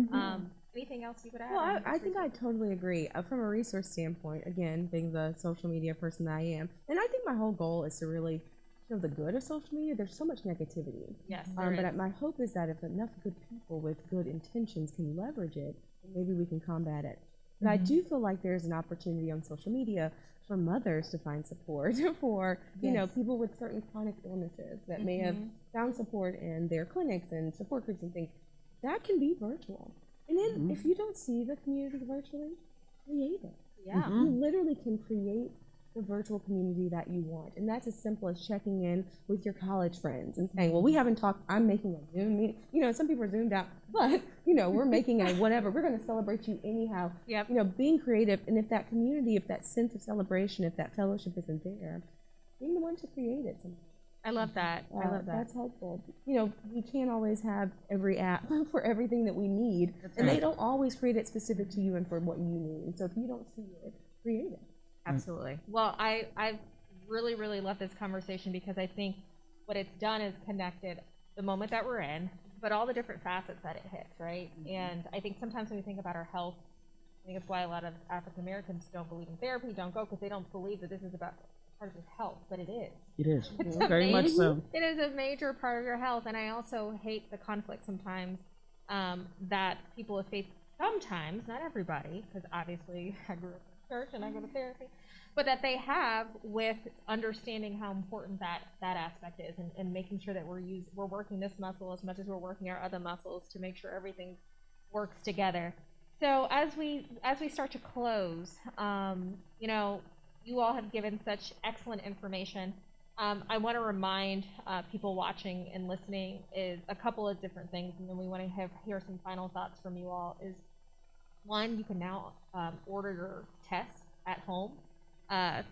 Anything else you would add? Well, I think I totally agree. From a resource standpoint, again, being the social media person that I am, and I think my whole goal is to really show the good of social media. There's so much negativity. Yes, But my hope is that if enough good people with good intentions can leverage it, then maybe we can combat it. But I do feel like there's an opportunity on social media for mothers to find support for people with certain chronic illnesses that may have found support in their clinics and support groups and things. That can be virtual. And then if you don't see the community virtually, create it. Yeah. You literally can create the virtual community that you want. And that's as simple as checking in with your college friends and saying, well, we haven't talked, I'm making a Zoom meeting. You know, some people are Zoomed out, but, you know, we're making a whatever. We're going to celebrate you anyhow. Yep. You know, being creative. And if that community, if that sense of celebration, if that fellowship isn't there, being the one to create it. I love that. I love that. That's helpful. You know, we can't always have every app for everything that we need. And they don't always create it specific to you and for what you need. And so if you don't see it, create it. Absolutely. Well, I really, really love this conversation because I think what it's done is connected the moment that we're in, but all the different facets that it hits, right? And I think sometimes when we think about our health, I think it's why a lot of African Americans don't believe in therapy, don't go, because they don't believe that this is about part of your health, but it is. It is. It's Very much so. It is a major part of your health, and I also hate the conflict sometimes that people have faced. Sometimes, not everybody, because obviously I grew up in church and I go to therapy, but that they have with understanding how important that aspect is, and making sure that we're working this muscle as much as we're working our other muscles to make sure everything works together. So as we start to close, you know, you all have given such excellent information. I want to remind people watching and listening is a couple of different things, and then we want to hear some final thoughts from you all. Is one, you can now order your tests at home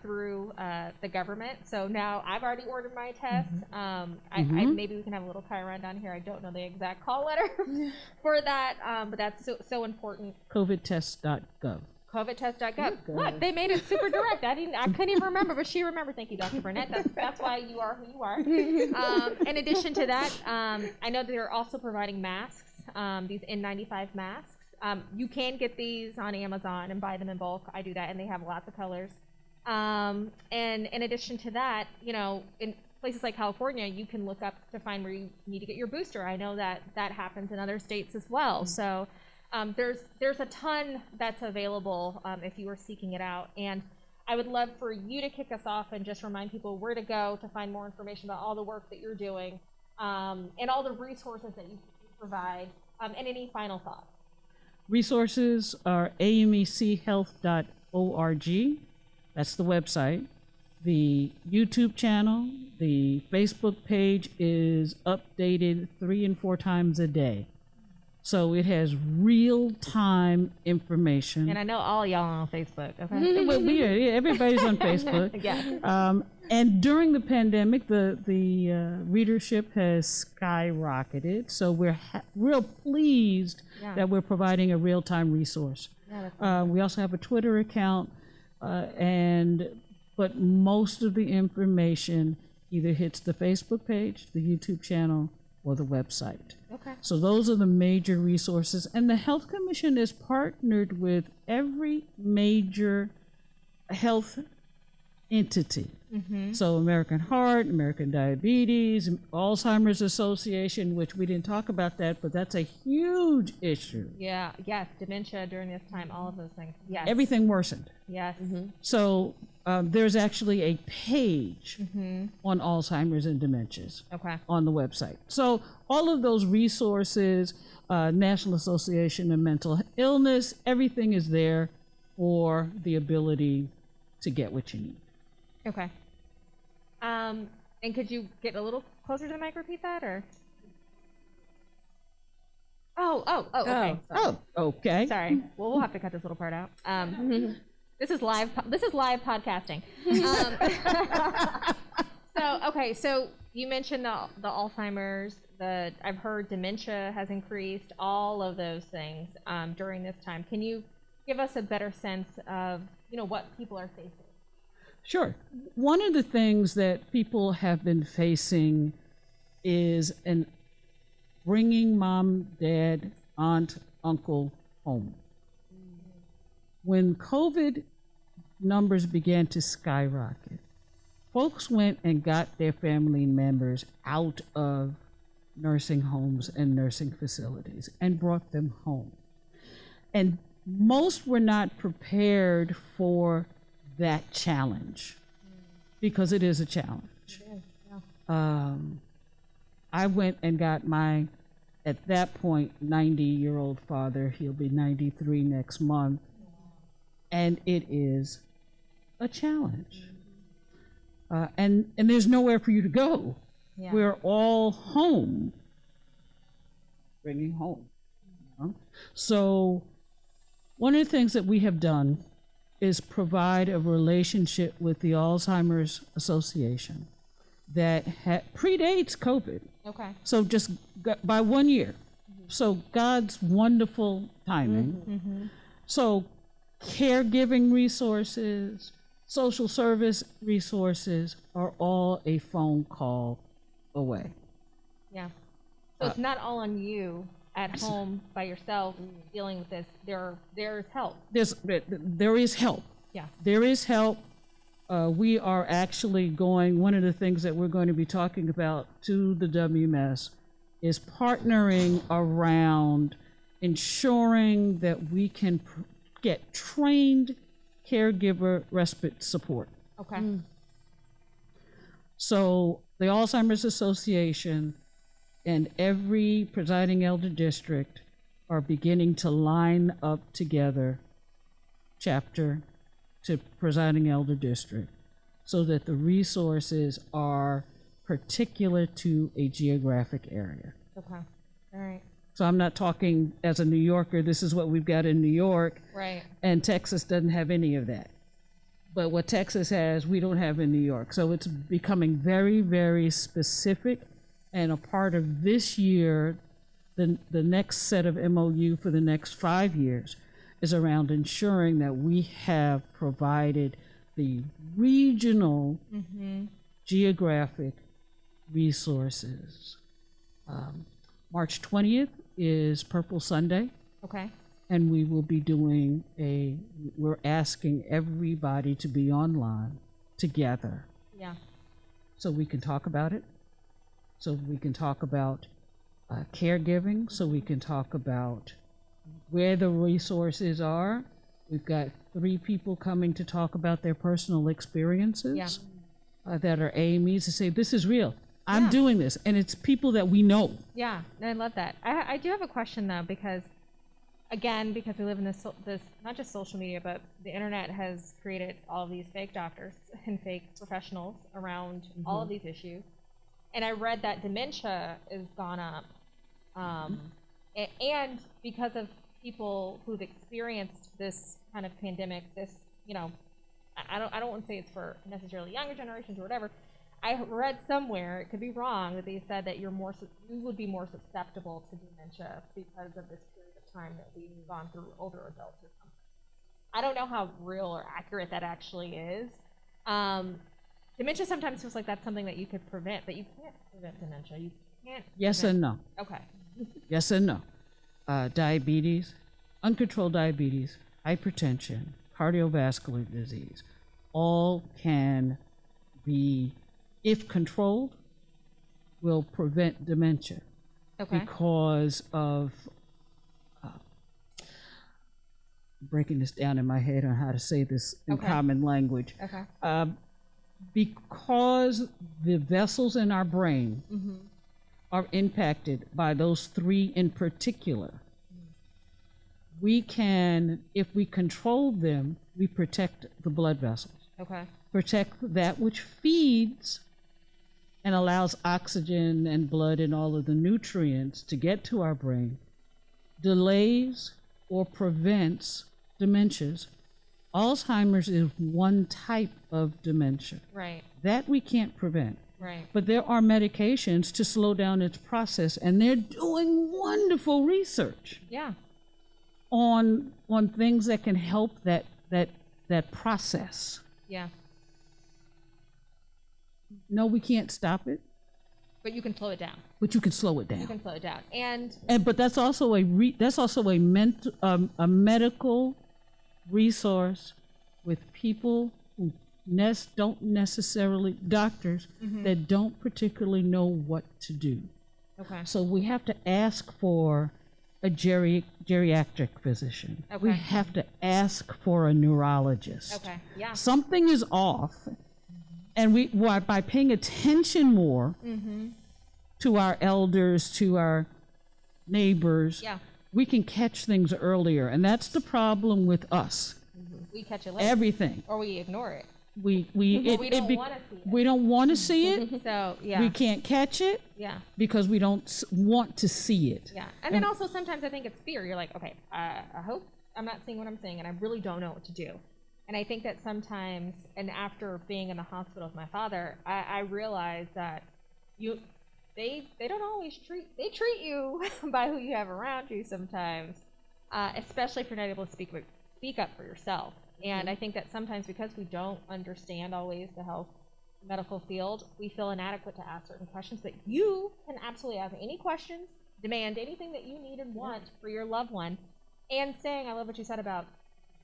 through the government. So now I've already ordered my test. Maybe we can have a little Chiron down here. I don't know the exact call letter for that, but that's so important. COVIDtest.gov. COVIDtest.gov. Look, they made it super direct. I couldn't even remember, but she remembered. Thank you, Dr. Burnett. That's why you are who you are. In addition to that, I know that they're also providing masks, these N95 masks. You can get these on Amazon and buy them in bulk. I do that, and they have lots of colors. And in addition to that, you know, in places like California, you can look up to find where you need to get your booster. I know that happens in other states as well. So there's a ton that's available if you are seeking it out. And I would love for you to kick us off and just remind people where to go to find more information about all the work that you're doing, and all the resources that you provide, and any final thoughts. Resources are amechealth.org. That's the website. The YouTube channel, the Facebook page is updated 3 and 4 times a day. So it has real-time information. And I know all y'all on Facebook. Okay. Well, everybody's on Facebook. Yes. And during the pandemic, the readership has skyrocketed. So we're real pleased that we're providing a real-time resource. Yeah, we also have a Twitter account, but most of the information either hits the Facebook page, the YouTube channel, or the website. Okay. So those are the major resources. And the Health Commission is partnered with every major health entity. So American Heart, American Diabetes, Alzheimer's Association, which we didn't talk about that, but that's a huge issue. Yeah, yes, dementia during this time, all of those things. Yes. Everything worsened. Yes. So there's actually a page on Alzheimer's and dementias on the website. So all of those resources, National Association of Mental Illness, everything is there for the ability to get what you need. Okay. And could you get a little closer to the mic, repeat that, or? Oh, okay. Oh, okay. Sorry. Well, we'll have to cut this little part out. This is live podcasting. So you mentioned the Alzheimer's, I've heard dementia has increased, all of those things during this time. Can you give us a better sense of, you know, what people are facing? Sure. One of the things that people have been facing is bringing mom, dad, aunt, uncle home. When COVID numbers began to skyrocket, folks went and got their family members out of nursing homes and nursing facilities and brought them home. And most were not prepared for that challenge, because it is a challenge. I went and got my, at that point, 90-year-old father. He'll be 93 next month. And it is a challenge. And there's nowhere for you to go. Yeah. We're all home, bringing home. You know? So one of the things that we have done is provide a relationship with the Alzheimer's Association that predates COVID. Okay. So just by 1 year. So God's wonderful timing. So caregiving resources, social service resources are all a phone call away. Yeah. So it's not all on you at home by yourself dealing with this. There's help. There is help. Yeah. There is help. We are actually going, one of the things that we're going to be talking about to the WMS is partnering around ensuring that we can get trained caregiver respite support. Okay. So the Alzheimer's Association and every presiding elder district are beginning to line up together chapter to presiding elder district so that the resources are particular to a geographic area. Okay. All right. So I'm not talking as a New Yorker, this is what we've got in New York. Right. And Texas doesn't have any of that. But what Texas has, we don't have in New York. So it's becoming very, very specific. And a part of this year, the next set of MOU for the next 5 years is around ensuring that we have provided the regional geographic resources. March 20th is Purple Sunday. Okay. And we will be doing we're asking everybody to be online together. Yeah. So we can talk about it. So we can talk about caregiving. So we can talk about where the resources are. We've got 3 people coming to talk about their personal experiences that are AMEs to say, this is real. I'm doing this. And it's people that we know. Yeah. I love that. I do have a question though, because again, because we live in this not just social media, but the internet has created all of these fake doctors and fake professionals around all of these issues. And I read that dementia has gone up, and because of people who've experienced this kind of pandemic, this, you know, I don't want to say it's for necessarily younger generations or whatever. I read somewhere, it could be wrong, that they said that you would be more susceptible to dementia because of this period of time that we've gone through, older adults or something. I don't know how real or accurate that actually is. Dementia sometimes feels like that's something that you could prevent, but you can't prevent dementia. You can't. Yes and no. Okay. Yes and no. Diabetes, uncontrolled diabetes, hypertension, cardiovascular disease, all can be, if controlled, will prevent dementia. Okay. Because of breaking this down in my head on how to say this in common language. Okay. Because the vessels in our brain are impacted by those 3 in particular, we can, if we control them, we protect the blood vessels. Okay. Protect that which feeds and allows oxygen and blood and all of the nutrients to get to our brain, delays or prevents dementias. Alzheimer's is one type of dementia. Right. That we can't prevent. Right. But there are medications to slow down its process, and they're doing wonderful research on things that can help that process. Yeah. No, we can't stop it. But you can slow it down. But you can slow it down. You can slow it down. And but that's also a medical resource with people who don't necessarily, doctors that don't particularly know what to do. okay. So we have to ask for a geriatric physician. Okay. We have to ask for a neurologist. Okay. Yeah. Something is off, and by paying attention more to our elders, to our neighbors, we can catch things earlier. And that's the problem with us. We catch it later. Everything. Or we ignore it. We don't want to see it. We don't want to see it. So, yeah. We can't catch it. Yeah. Because we don't want to see it. Yeah. And then also sometimes I think it's fear. You're like, okay, I hope I'm not seeing what I'm seeing, and I really don't know what to do. And I think that sometimes, and after being in the hospital with my father, I realized that they don't always treat you by who you have around you sometimes, especially if you're not able to speak up for yourself. And I think that sometimes because we don't understand always the health medical field, we feel inadequate to ask certain questions. But you can absolutely ask any questions, demand anything that you need and want for your loved one. And saying, I love what you said about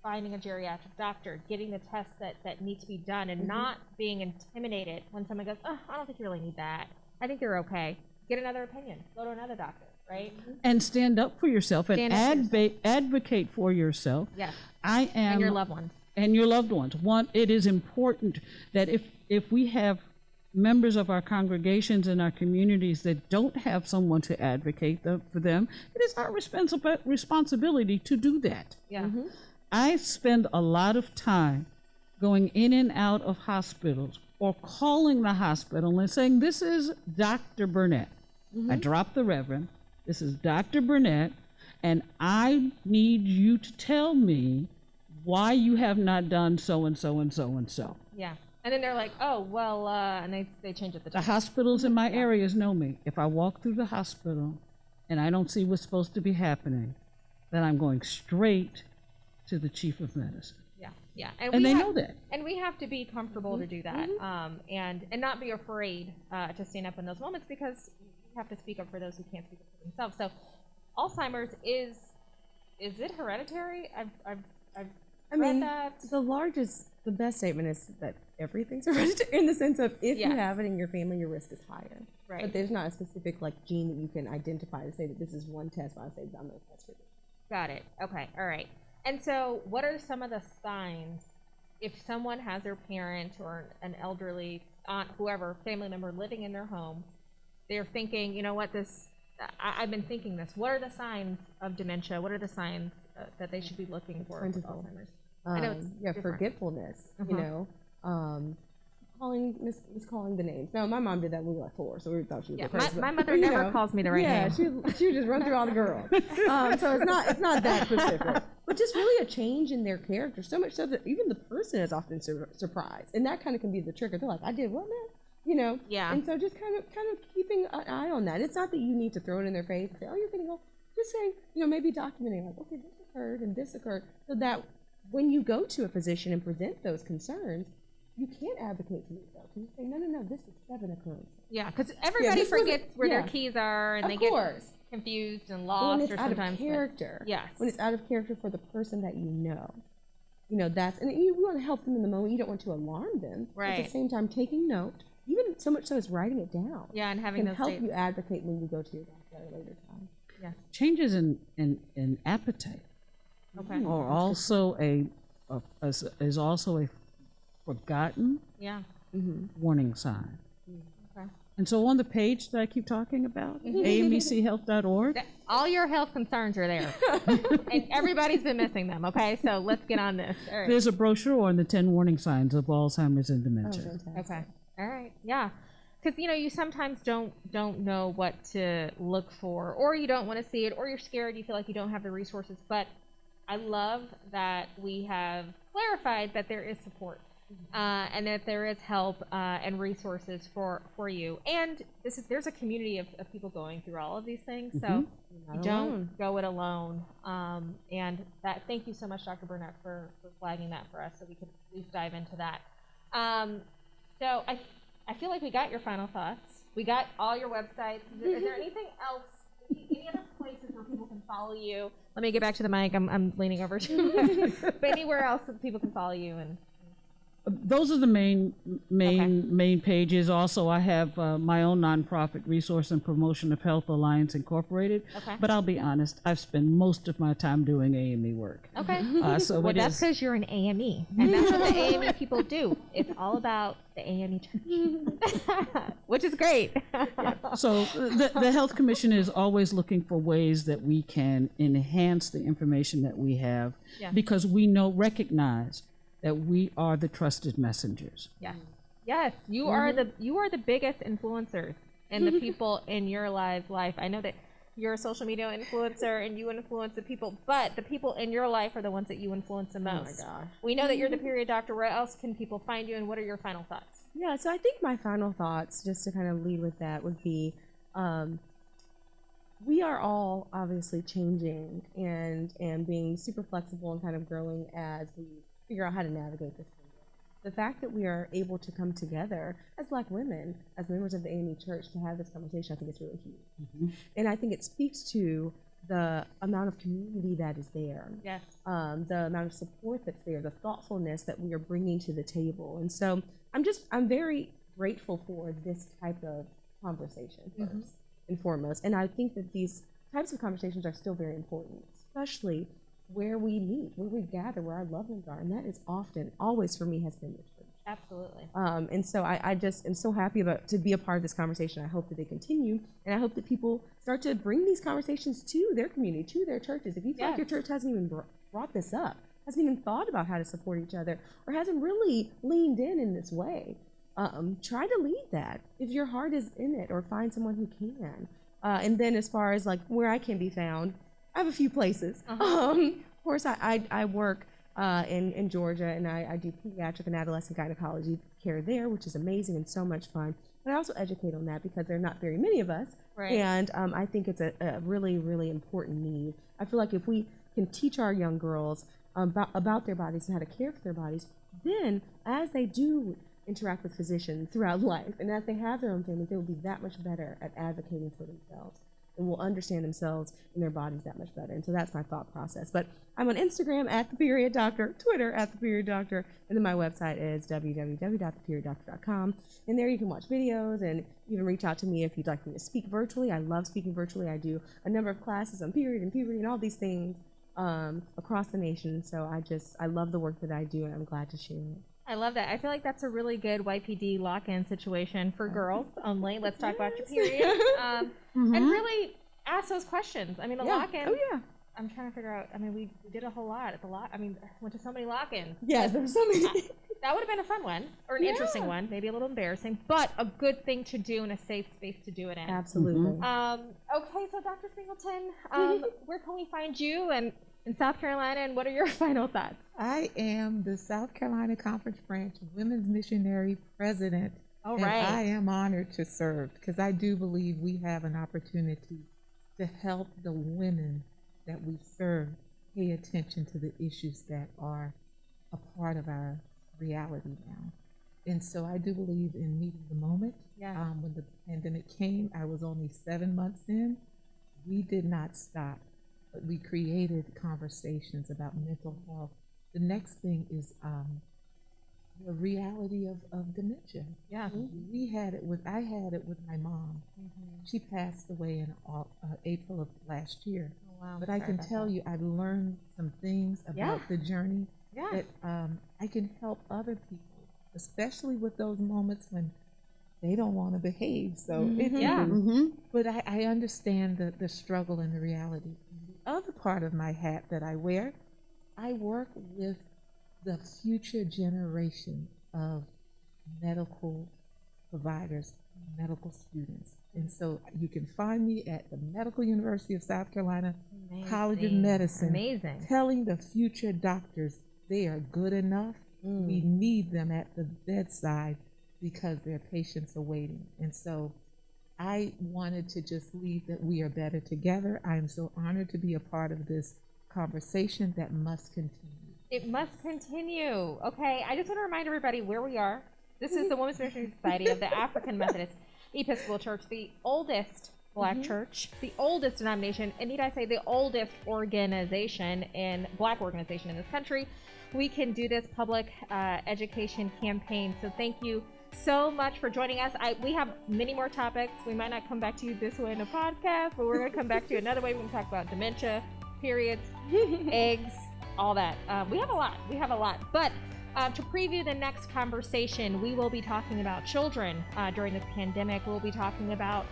finding a geriatric doctor, getting the tests that need to be done, and not being intimidated when someone goes, oh, I don't think you really need that. I think you're okay. Get another opinion. Go to another doctor, right? And stand up for yourself and advocate for yourself. Yes. And your loved ones. And your loved ones. It is important that if we have members of our congregations and our communities that don't have someone to advocate for them, it is our responsibility to do that. Yeah. I spend a lot of time going in and out of hospitals or calling the hospital and saying, this is Dr. Burnett. I drop the Reverend. This is Dr. Burnett, and I need you to tell me why you have not done so and so and so and so. Yeah. And then they're like, oh, well, and they change it. The hospitals in my areas know me. If I walk through the hospital and I don't see what's supposed to be happening, then I'm going straight to the chief of medicine. Yeah, yeah. And they know that. And we have to be comfortable to do that, and not be afraid to stand up in those moments, because we have to speak up for those who can't speak up for themselves. So Alzheimer's, is it hereditary? I've read that. The best statement is that everything's hereditary, in the sense of if you have it in your family, your risk is higher. Right. But there's not a specific gene that you can identify to say that this is one test. I say I'm going to test for this. Got it. Okay. All right. And so, what are some of the signs if someone has their parent or an elderly aunt, whoever, family member living in their home? They're thinking, you know what, I've been thinking this. What are the signs of dementia? What are the signs that they should be looking for with Alzheimer's? I know it's forgetfulness. Miscalling the names. No, my mom did that when we were 4, so we thought she was crazy. My mother never calls me the right name. Yeah, she would just run through all the girls. So it's not that specific, but just really a change in their character. So much so that even the person is often surprised, and that kind of can be the trigger. They're like, "I did what now?" Yeah. And so just kind of keeping an eye on that. It's not that you need to throw it in their face and say, "Oh, you're getting old." Just saying, maybe documenting okay, this occurred and this occurred, so that when you go to a physician and present those concerns, you can't advocate for yourself. You say, no, this is 7 occurrences. Yeah, because everybody forgets where their keys are, and they get confused and lost, when it's or out sometimes of character. Yes. When it's out of character for the person that you know. That's, and you want to help them in the moment. You don't want to alarm them. Right. At the same time, taking note, even so much so as writing it down. Yeah, and having can those help states. you advocate when you go to your doctor at a later time. Yes. Changes in appetite Okay. are also a forgotten warning sign. Okay. And so on the page that I keep talking about, amechealth.org, all your health concerns are there, and everybody's been missing them. Okay, so let's get on this. All right. there's a brochure on the 10 warning signs of Alzheimer's and dementia. Okay. All right. Yeah. Because you sometimes don't know what to look for, or you don't want to see it, or you're scared. You feel like you don't have the resources. But I love that we have clarified that there is support, and that there is help and resources for you. And there's a community of people going through all of these things, so you don't go it alone. And that. Thank you so much, Dr. Burnett, for flagging that for us, so we could at least dive into that. So I feel like we got your final thoughts. We got all your websites. Is there anything else? Any other places where people can follow you? Let me get back to the mic. I'm leaning over to you. But anywhere else that people can follow you? those are the main pages. Also, I have my own nonprofit, Resource and Promotion of Health Alliance Incorporated. Okay. But I'll be honest, I've spent most of my time doing AME work. Okay. So Well, it that's is. because you're an AME, and that's what the AME people do. It's all about the AME church, which is great. So the Health Commission is always looking for ways that we can enhance the information that we have, Yeah. because we recognize that we are the trusted messengers. Yes. Yes, you are the biggest influencers in the people in your life. I know that you're a social media influencer and you influence the people, but the people in your life are the ones that you influence the most. Oh my gosh. We know that you're the period doctor. Where else can people find you, and what are your final thoughts? Yeah, so I think my final thoughts, just to kind of lead with that, would be we are all obviously changing and being super flexible and kind of growing as we figure out how to navigate this. The fact that we are able to come together as Black women, as members of the AME Church, to have this conversation, I think it's really huge. And I think it speaks to the amount of community that is there. Yes. The amount of support that's there, the thoughtfulness that we are bringing to the table. And so I'm very grateful for this type of conversation first and foremost. And I think that these types of conversations are still very important, especially where we meet, where we gather, where our loved ones are. And that is often, always for me, has been the church. Absolutely. And so I just am so happy to be a part of this conversation. I hope that they continue, and I hope that people start to bring these conversations to their community, to their churches. If you feel like your church hasn't even brought this up, hasn't even thought about how to support each other, or hasn't really leaned in this way, try to lead that if your heart is in it, or find someone who can. And then as far as like where I can be found, I have a few places. Of course, I work in Georgia, and I do pediatric and adolescent gynecology care there, which is amazing and so much fun. But I also educate on that because there are not very many of us. Right. And I think it's a really, really important need. I feel like if we can teach our young girls about their bodies and how to care for their bodies, then as they do interact with physicians throughout life, and as they have their own families, they will be that much better at advocating for themselves, and will understand themselves and their bodies that much better. And so that's my thought process. But I'm on Instagram at @theperiod_doctor, Twitter @theperiod_doctor, and then my website is www.theperiod_doctor.com. And there you can watch videos and even reach out to me if you'd like me to speak virtually. I love speaking virtually. I do a number of classes on period and puberty and all these things across the nation. So I love the work that I do, and I'm glad to share it. I love that. I feel like that's a really good YPD lock-in situation for girls only. Let's talk about your periods. And really ask those questions. I mean, the lock-ins. Oh, yeah. I'm trying to figure out, I mean, we did a whole lot at the I mean, went to so many lock-ins. Yeah, there's so many. That would have been a fun one, or an interesting one, maybe a little embarrassing, but a good thing to do and a safe space to do it in. Absolutely. Okay, so Dr. Singleton, where can we find you in South Carolina, and what are your final thoughts? I am the South Carolina Conference Branch Women's Missionary President. All and right. I am honored to serve because I do believe we have an opportunity to help the women that we serve pay attention to the issues that are a part of our reality now. And so I do believe in meeting the moment. Yeah. When the pandemic came, I was only 7 months in. We did not stop, but we created conversations about mental health. The next thing is the reality of dementia. Yeah. I had it with my mom. She passed away in April of last year. Oh, wow. But I can tell you, I've learned some things about the journey that I can help other people, especially with those moments when they don't want to behave. So but I understand the struggle and the reality. The other part of my hat that I wear, I work with the future generation of medical providers, medical students. And so you can find me at the Medical University of South Carolina College of Medicine. Amazing. Telling the future doctors they are good enough. We need them at the bedside because their patients are waiting. And so I wanted to just leave that we are better together. I am so honored to be a part of this conversation that must continue. It must continue. Okay, I just want to remind everybody where we are. This is the Women's Missionary Society of the African Methodist Episcopal Church, the oldest Black church, the oldest denomination, and need I say the oldest Black organization in this country. We can do this public education campaign. So thank you so much for joining us. We have many more topics. We might not come back to you this way in a podcast, but we're going to come back to you another way. We can talk about dementia, periods, eggs, all that. We have a lot. But to preview the next conversation, we will be talking about children during this pandemic. We'll be talking about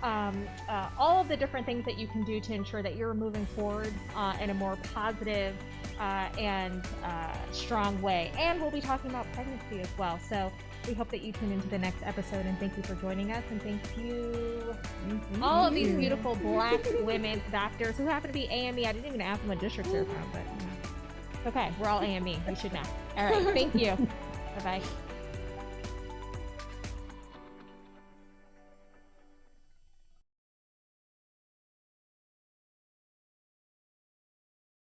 all of the different things that you can do to ensure that you're moving forward in a more positive and strong way. And we'll be talking about pregnancy as well. So we hope that you tune into the next episode, and thank you for joining us. And thank you all of these beautiful Black women doctors who happen to be AME. I didn't even ask them what district they're from, but okay, we're all AME. You should know. All right, thank you. Bye-bye.